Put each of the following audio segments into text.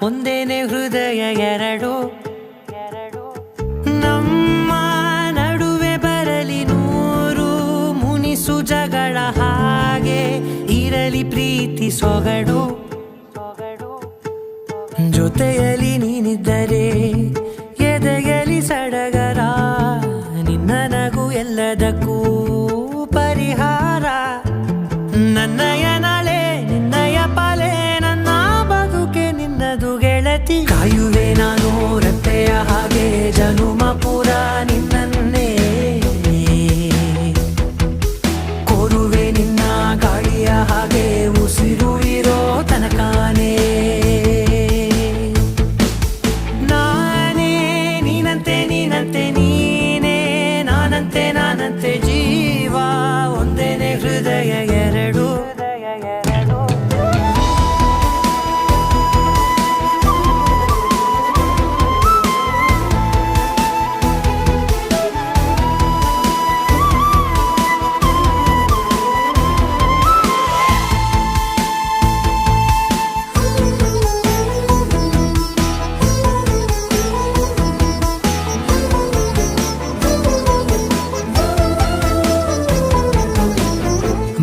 ಒಂದೇನೆ ಹೃದಯ ಎರಡು. ನಮ್ಮ ನಡುವೆ ಬರಲಿ ನೂರು ಮುನಿಸು ಜಗಳ, ಹಾಗೆ ಇರಲಿ ಪ್ರೀತಿ ಸೊಗಡು. ಜೊತೆಯಲ್ಲಿ ನೀನಿದ್ದರೆ ಎದೆಯಲಿ ಸಡಗರ, ನಿನ್ನ ನಗು ಎಲ್ಲದಕ್ಕೂ ಪರಿಹಾರ. ನನ್ನಯ ನಾಳೆ ನಿನ್ನಯ ಪಾಲೆ, ನನ್ನ ಬದುಕೆ ನಿನ್ನದು ಗೆಳತಿ. ಕಾಯುವೆ ನಾನು ರೆಪ್ಪೆಯ ಹಾಗೆ ಜನುಮ ಪುರ ನಿನ್ನನ್ನೇ, ಕೋರುವೆ ನಿನ್ನ ಗಾಳಿಯ ಹಾಗೆ ಉಸಿರು ಇರೋ ತನಕಾನೇ. ನೀನಂತೆ ನೀನೇ, ನಾನಂತೆ ಜೀವ, ಒಂದೇನೆ ಹೃದಯ ಎರಡು.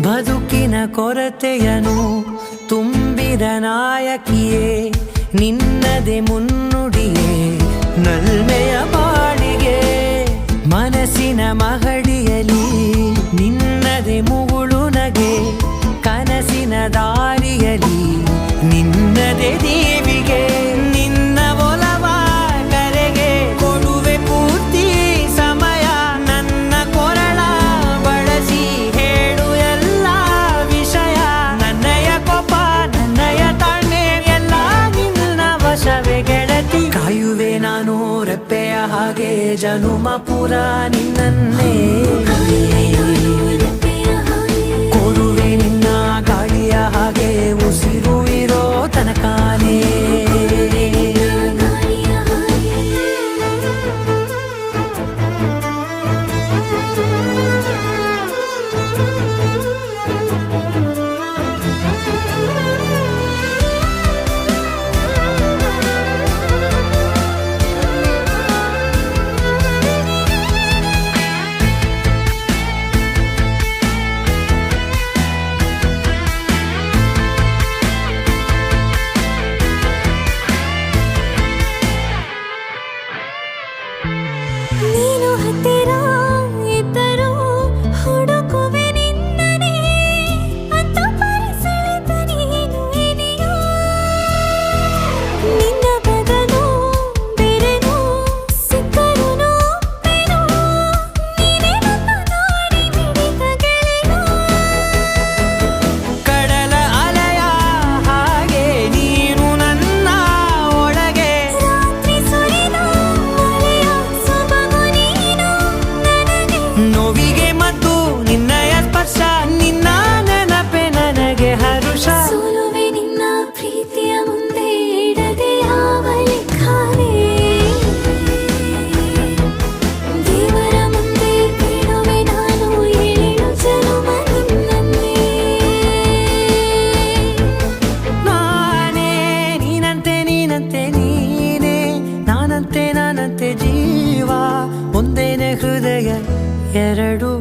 ಬದುಕಿನ ಕೊರತೆಯನು ತುಂಬಿದ ನಾಯಕಿಯೇ, ನಿನ್ನದೆ ಮುನ್ನುಡಿಯೇ ನಲ್ಮೆಯ ಬಾಳಿಗೆ. ಮನಸ್ಸಿನ ಮಹಡಿಯಲಿ ನಿನ್ನದೆ ಮುಗುಳು ನಗೆ, ಕನಸಿನ ದಾರಿಯಲಿ ನಿನ್ನದೆ ದೇವಿಗೆ. ನಿನ್ನ ಒಲವ ಕರೆಗೆ ಕೊಡುವೆ ಪೂರ್ತಿ ಸಮಯ, ನನ್ನ ಕೊರಳ ಬಳಸಿ ಹೇಳು ಎಲ್ಲ ವಿಷಯ. ನನ್ನಯ ಕೋಪ ನನ್ನಯ ತಾಳ್ಮೆ ಎಲ್ಲ ನಿನ್ನ ವಶವೇ ಗೆಳತಿ. ಕಾಯುವೆ ನಾನು ರೆಪ್ಪೆಯ ಹಾಗೆ ಜನುಮ ಪುರ ನಿನ್ನನ್ನೇ, ಕೋರುವೆ ನಿನ್ನ ಗಾಳಿಯ ಹಾಗೆ ಉಸಿರು ಇರೋ ತನಕಾನೇ. ನೀನು ಹತ್ತಿರ ಇದ್ದರೂ ಹುಡುಕುವೆ ನಿನ್ನನೇ, ಅಂತ ಪರಿಸೆಳೆದ ನೀನು ಇದೆಯೋ. ನಿನ್ನ ಬದಲು ಬೇರೆನೋ ಸಿಕ್ಕರೂ ಒಪ್ಪೆನೋ, ನೀನೇ ನನ್ನ ನಾಡಿ ಮಿಡಿದ ಗೆಳೆಯೋ. ಕಡಲ ಅಲೆಯ ಹಾಗೆ ನೀನು ನನ್ನ ಒಳಗೆ, ರಾತ್ರಿ ಸುರಿದ ಮಳೆಯ ಸೊಬಗು ನೀನು ನನಗೆ. ನೋವಿಗೆ ಮದ್ದು ನಿನ್ನಯ ಸ್ಪರ್ಶ, ನಿನ್ನ ನೆನಪೆ ನನಗೆ ಹರುಷ. ಸೋಲುವೆ ನಿನ್ನ ಪ್ರೀತಿಯ ಮುಂದೆ ಇಡದೆ ಯಾವ ಲೆಕ್ಕನೇ, ದೇವರ ಮುಂದೆ ಬೇಡುವೆ ನಾನು ಏಳು ಜನುಮ ನಿನ್ನನ್ನೇ. ನಾನೇ ನೀನಂತೆ ನೀನೇ, ನಾನಂತೆ ಜೀವ, ಒಂದೇನೆ ಹೃದಯ ಎರಡು.